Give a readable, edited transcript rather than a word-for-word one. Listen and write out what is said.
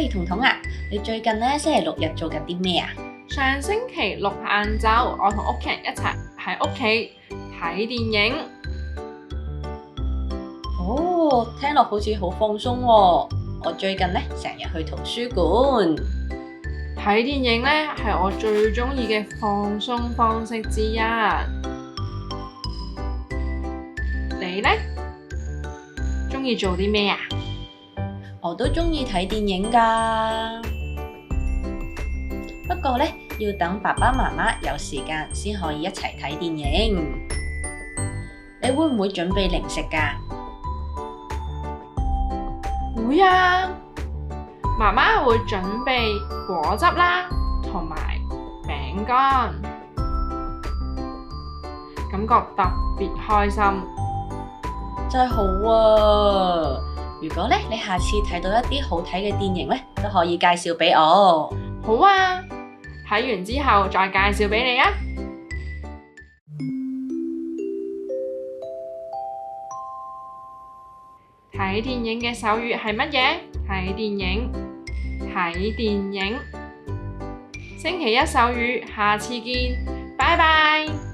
喂，彤彤啊，你最近咧星期六日做緊啲咩啊？上星期六晏晝，我同屋企人一齊喺屋企睇電影。哦，聽落好似好放鬆喎。我最近咧成日去圖書館。睇電影呢係我最鍾意嘅放鬆方式之一。你呢？鍾意做啲咩啊？我都鍾意睇電影㗎，不過咧要等爸爸媽媽有時間先可以一齊睇電影。你會唔會準備零食㗎？會啊，媽媽會準備果汁啦，同埋餅乾，感覺特別開心。真係好啊！如果咧你下次睇到一啲好睇嘅電影咧，都可以介紹俾我。好啊，睇完之後再介紹俾你啊！睇電影嘅手語係乜嘢？睇電影，睇電影。星期一手語，下次見，拜拜。